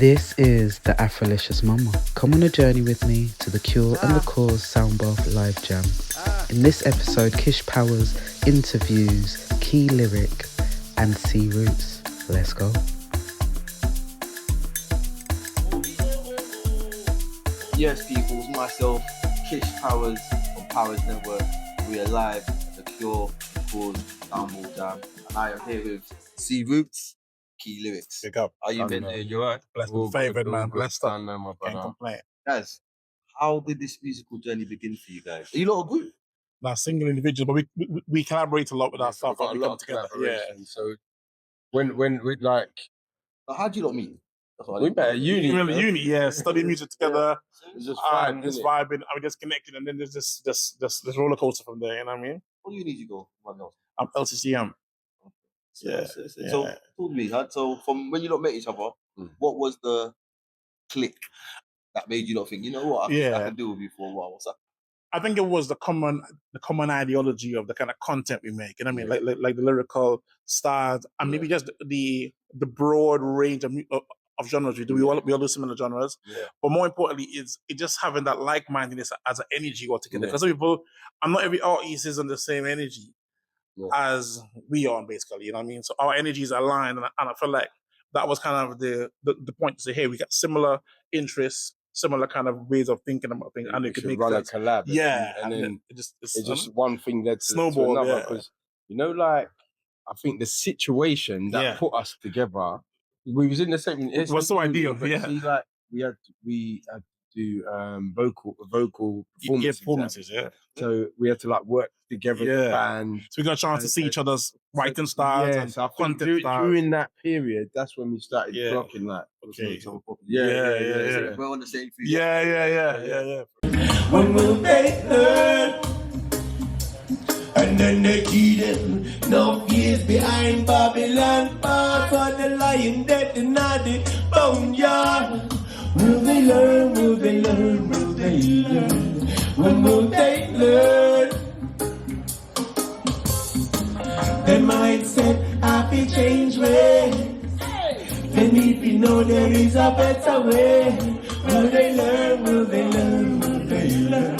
This is the AfroLicious Mumma. Come on a journey with me to the Cure and the Cause SoundBath Live Jam. In this episode, Kish Powers interviews KeyLyric and C.Roots. Let's go. Yes, people, it's myself, Kish Powers from Powers Network. We are live at the Cure, Cause SoundBath Jam, and I am here with C.Roots KeyLyric. Pick up. How you been doing? You alright? Blessed and favoured, man. Blessed up. My Can't complain. Guys, how did this musical journey begin for you guys? Are you not a group? Not single individuals, but we collaborate a lot with ourselves. Got a We lot come of together. collaboration. Yeah. So when we like, how do you not meet? We met at uni. Really, uni, yeah. Study music together. It's just And just vibing. And we just connected, and then there's this roller coaster from there. You know what I mean? What uni did you go? I'm LCCM. Yeah. So talk to me. So from when you not met each other, what was the click that made you not think, you know what, I can do with you for a while? What's that? I think it was the common ideology of the kind of content we make. You know what I mean? Like the lyrical styles, and maybe just the broad range of genres we do. We all do similar genres, but more importantly, it's just having that like-mindedness as an energy altogether. Because some people, and not every artist is on the same energy as we are, basically. You know what I mean? So our energies are aligned, and I feel like that was kind of the point to say, hey, we got similar interests, similar kind of ways of thinking about things, and it could make run sense. a collab. And then it's just one thing led to snowball, another. Because like I think the situation that put us together, we was in the same. It was so ideal. See, like we had to do vocal performances. So we had to like work together. And so we got a chance to see each other's writing styles and so I think content styles. During that period, that's when we started blocking that. We're on the same field. Yeah. When will they learn? And then they key them. No years behind Babylon. Pass on the lion dead and not the boneyard. Will they learn? Will they learn? Will they learn? When will they learn? Their mindset happy change way. They need to know there is a better way. Will they learn? Will they learn? Will they learn?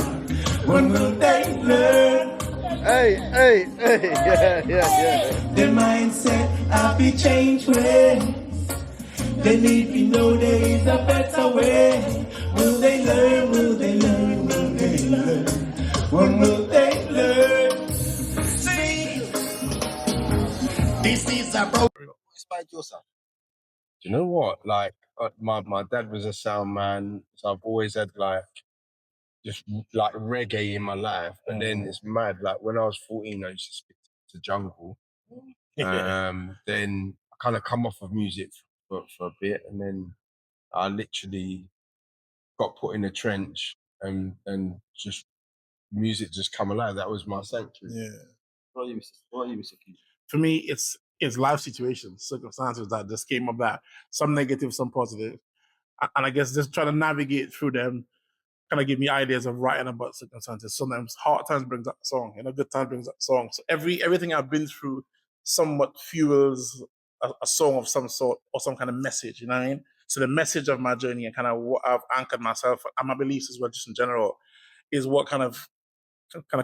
When will they learn? Hey, yeah. Their mindset happy change way. They need to know there is a better way. Will they learn? Will they learn? Will they learn? When will they learn? See, this is a bro. Inspired yourself? Do you know what? Like my dad was a sound man, so I've always had like just like reggae in my life. But then it's mad. Like when I was 14, I used to speak to jungle. Then I kind of come off of music for a bit, and then I literally got put in a trench, and just music just come alive. That was my sanctuary. Yeah. What are you, Mr. Key? For me, it's life situations, circumstances that just came up, that some negative, some positive, and I guess just trying to navigate through them kind of give me ideas of writing about circumstances. Sometimes hard times brings up a song, good times brings up a song. So everything I've been through somewhat fuels a song of some sort or some kind of message, you know what I mean? So the message of my journey and kind of what I've anchored myself and my beliefs as well, just in general, is what kind of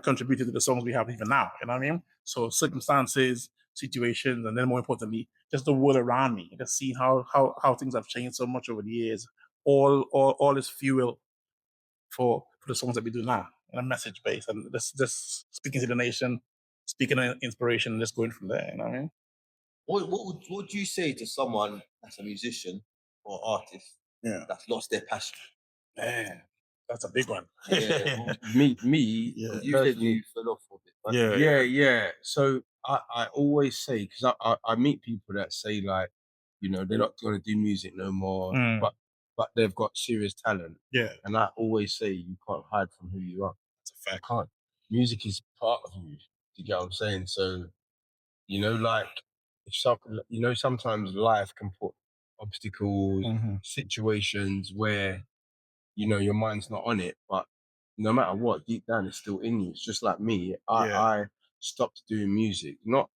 contributed to the songs we have even now, you know what I mean? So circumstances, situations, and then more importantly, just the world around me, just seeing how things have changed so much over the years. All this fuel for the songs that we do now, and a message base, and just speaking to the nation, speaking of inspiration, and just going from there. You know what I mean? What would you say to someone that's a musician or artist that's lost their passion? Man, that's a big one. Me. You said you fell off of it. Yeah. So I always say, because I meet people that say like, they're not going to do music no more, but they've got serious talent. Yeah. And I always say you can't hide from who you are. That's a fact. You can't. Music is part of you. Do you get what I'm saying? So, like, if sometimes life can put obstacles, situations where, your mind's not on it, but no matter what, deep down it's still in you. It's just like me. I stopped doing music, not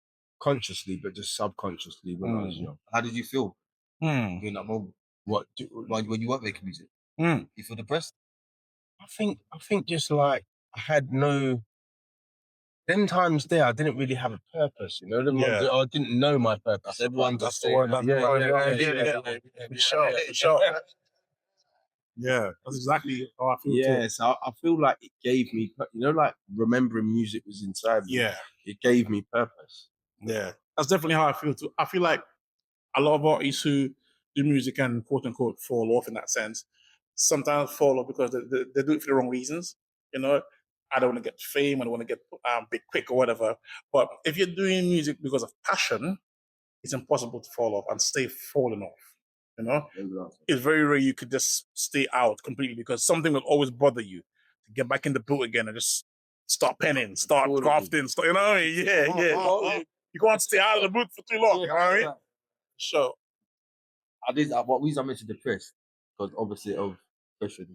consciously, but just subconsciously when I was young. How did you feel in that moment? What? when you weren't making music? Mm. You feel depressed? I think just like I had no. Them times there, I didn't really have a purpose. You know, I didn't know my purpose. Everyone's That's the saying, word. That's the word. Yeah. For sure. Yeah, that's exactly how I feel too. Yes, I feel like it gave me, like remembering music was inside me. Yeah, It gave me purpose. yeah. That's definitely how I feel too. I feel like a lot of artists who do music and quote unquote fall off in that sense sometimes fall off because they do it for the wrong reasons. You know, I don't want to get fame, I don't want to get big quick or whatever. But if you're doing music because of passion, it's impossible to fall off and stay falling off. You know, it's very rare you could just stay out completely because something will always bother you to get back in the boot again and just start penning, start crafting, you know what I mean? Yeah. You can't stay out of the boot for too long, you know what I mean? Sure. What reason I mentioned depressed? Because obviously of pressure.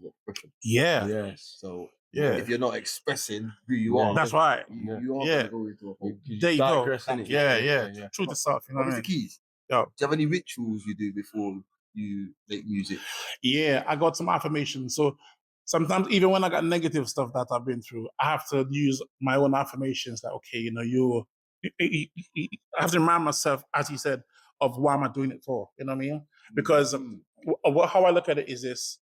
Yeah. Yes. So Yeah. if you're not expressing who you are, That's right. you are gonna go into a hole. There you go. Digress, innit? Yeah. True to self, you know what I Mr. mean? Keys, Yo. do you have any rituals you do before you make music? Yeah, I got some affirmations. So sometimes even when I got negative stuff that I've been through, I have to use my own affirmations that, okay, you know, I have to remind myself, as he said, of why am I doing it for? You know what I mean? Because how I look at it is this: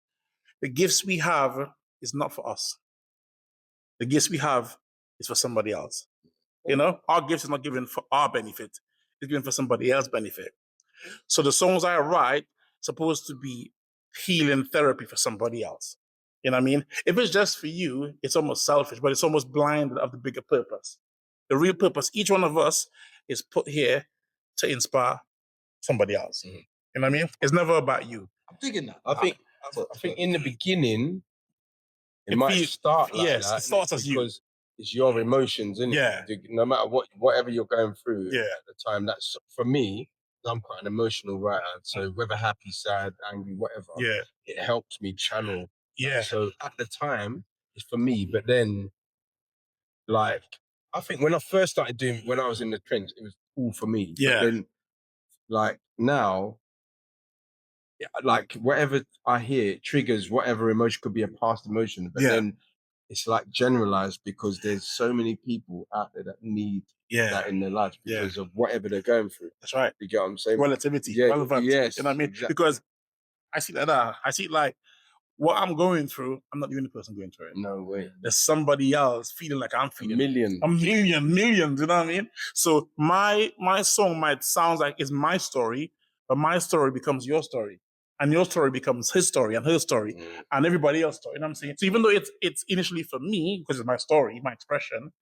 the gifts we have is not for us. The gifts we have is for somebody else. You know, our gifts is not given for our benefit; it's given for somebody else's benefit. So the songs I write supposed to be healing therapy for somebody else. You know what I mean? If it's just for you, it's almost selfish, but it's almost blinded of the bigger purpose. The real purpose, each one of us is put here to inspire somebody else. Mm-hmm. You know what I mean? It's never about you. I'm digging that. I think in the beginning, it might start like that. It starts as you. Because it's your emotions, isn't it? Yeah. No matter whatever you're going through Yeah. at the time, that's for me. I'm quite an emotional writer, so whether happy, sad, angry, whatever, it helps me channel. Yeah. So at the time, it's for me, but then, like, I think when I first started doing, when I was in the trench, it was all for me. Yeah. But then, like now, like whatever I hear it triggers whatever emotion, could be a past emotion, but then it's like generalized because there's so many people out there that need that in their lives because of whatever they're going through. That's right. You get what I'm saying? Relativity, relevance. Yes, you know what I mean? exactly. Because I see that. I see like what I'm going through. I'm not the only person going through it. No way. There's somebody else feeling like I'm feeling. Millions. You know what I mean? So my song might sound like it's my story, but my story becomes your story. And your story becomes his story and her story and everybody else's story. You know what I'm saying? So even though it's initially for me, because it's my story, my expression,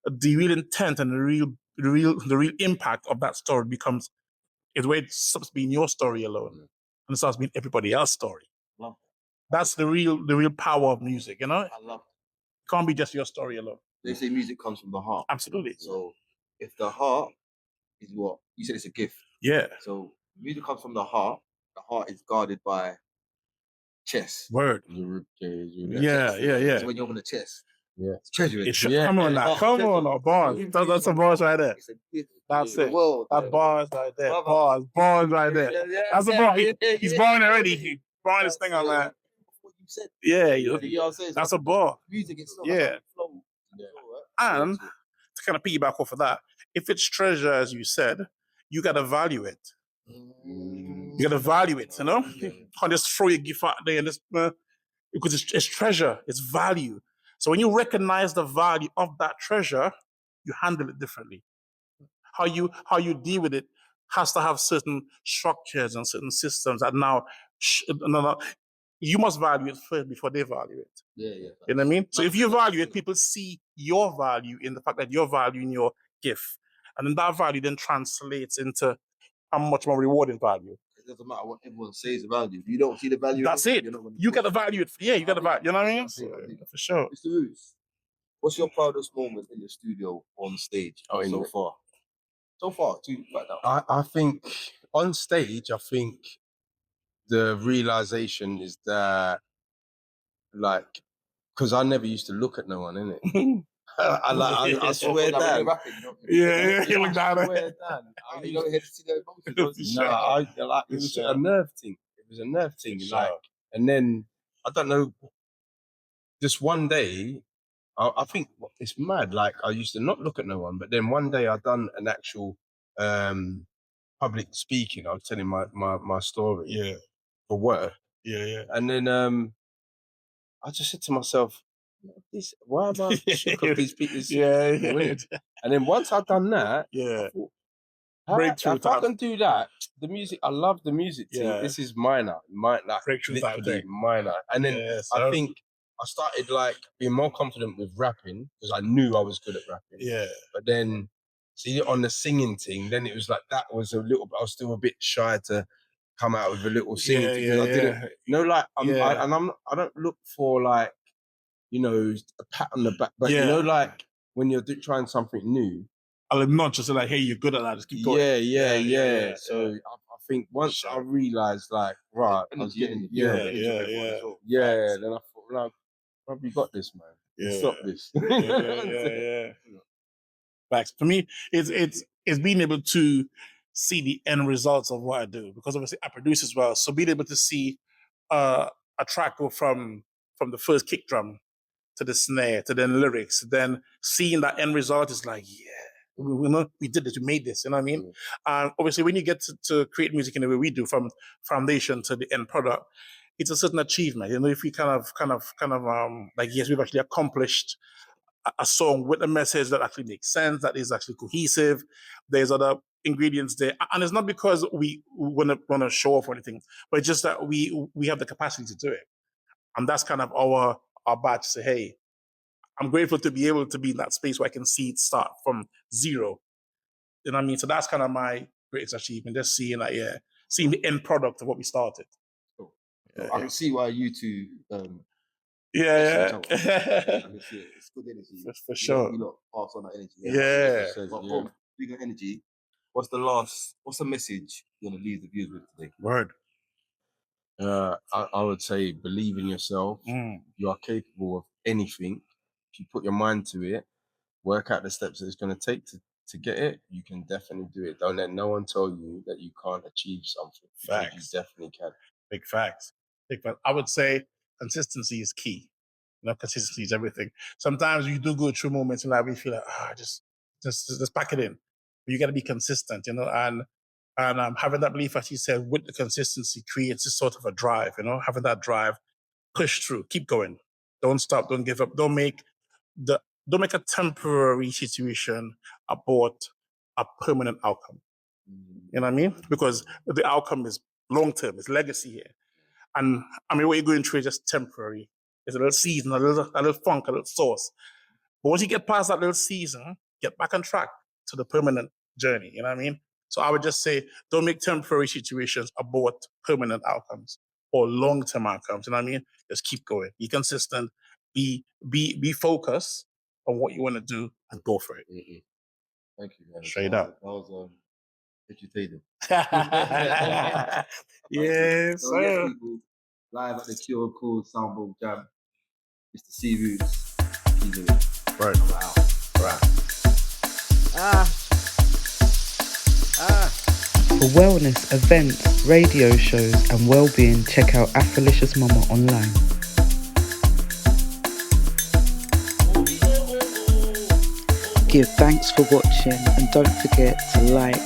the real intent and the real impact of that story becomes is where it stops being your story alone and it starts being everybody else's story. Love That's the real power of music, you know? I love It can't be just your story alone. They say music comes from the heart. Absolutely. So if the heart is what you said, it's a gift. Yeah. So music comes from the heart. The heart is guarded by chest. Word. Yeah. So when you're on the chest, it's treasure. Come on now. Come on now. Bars. That's some bars right there. It's a gift. That's it. That's bars right there. Brother. Bars right there. That's a bar. He's born already. He's born this thing on that. What you said. Yeah. You know what I'm saying? That's a bar. Music itself. Yeah. Flow. And to kind of piggyback off of that, if it's treasure, as you said, you got to value it. You got to value it, you know? You can't just throw your gift out there and just, because it's treasure, it's value. So when you recognize the value of that treasure, you handle it differently. How you deal with it has to have certain structures and certain systems that now, you must value it first before they value it. Yeah. You know what I mean? So if you value it, people see your value in the fact that you're valuing your gift. And then that value then translates into a much more rewarding value. It doesn't matter what everyone says about you. If you don't see the value, that's it. You got to value it. Yeah, you got to value. You know what I mean? For sure. Mr. Roots, what's your proudest moment in the studio on stage so far? So far, I think on stage, I think the realization is that, like, because I never used to look at no one, innit? I swear down. You look down. You don't hear to see their emotions. No, it was a nerve thing. was a nerve thing. Big Like, shout. and then I don't know. Just one day, I think it's mad. Like I used to not look at no one, but then one day I done an actual public speaking. I was telling my story for work. Yeah. And then I just said to myself, why am I shook of these people? And then once I'd done that, I thought, breakthrough if I can do that, the music, I love the music thing. Yeah. This is minor, like Breakthrough type literally thing. minor. And then I think I started like being more confident with rapping because I knew I was good at rapping. Yeah. But then, see, on the singing thing, then it was like that was a little. I was still a bit shy to come out with a little singing thing because I didn't. You know, like I don't look for like, you know, a pat on the back, but you know, like when you're trying something new. I'll not just like, hey, you're good at that, just keep going. Yeah. So I think once I realised, like, right, I was getting, then I thought, like, probably got this, man. Stop this. Facts. For me, it's being able to see the end results of what I do, because obviously I produce as well. So being able to see a track go from the first kick drum to the snare to then lyrics, then seeing that end result is like, we did this, we made this, you know what I mean? Obviously, when you get to create music in the way we do, from foundation to the end product, it's a certain achievement. You know, if we kind of like, yes, we've actually accomplished a song with a message that actually makes sense, that is actually cohesive. There's other ingredients there, and it's not because we want to show off or anything, but it's just that we have the capacity to do it, and that's kind of our badge to say, hey, I'm grateful to be able to be in that space where I can see it start from zero. You know what I mean? So that's kind of my greatest achievement, just seeing that, seeing the end product of what we started. Cool. I can see why you two. I can see it. It's good energy. For sure. You lot pass on that energy. Yeah. Speaking of energy, what's the message you want to leave the viewers with today? Word. I would say believe in yourself. You are capable of anything. If you put your mind to it, work out the steps that it's going to take to get it, you can definitely do it. Don't let no one tell you that you can't achieve something. Facts. You definitely can. Big facts. I would say consistency is key. You know, consistency is everything. Sometimes you do go through moments in life where you feel like, just pack it in. But you got to be consistent, you know, and having that belief, as you said, with the consistency creates this sort of a drive, you know, having that drive, push through, keep going. Don't stop, don't give up. Don't make a temporary situation abort a permanent outcome. You know what I mean? Because the outcome is long-term, it's legacy here. And I mean, what you're going through is just temporary. It's a little season, a little funk, a little sauce. But once you get past that little season, get back on track to the permanent journey. You know what I mean? So I would just say, don't make temporary situations abort permanent outcomes or long-term outcomes. You know what I mean? Just keep going. Be consistent. Be focused on what you want to do and go for it. Thank you, man. Straight up. That was educated. Yes, so yes, people, live at the Cure called SoundBath Jam. Mr. C.Roots KeyLyric. Right. For wellness, events, radio shows and well-being, check out AfroLicious Mumma online. Give thanks for watching and don't forget to like,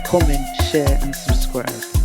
comment, share and subscribe.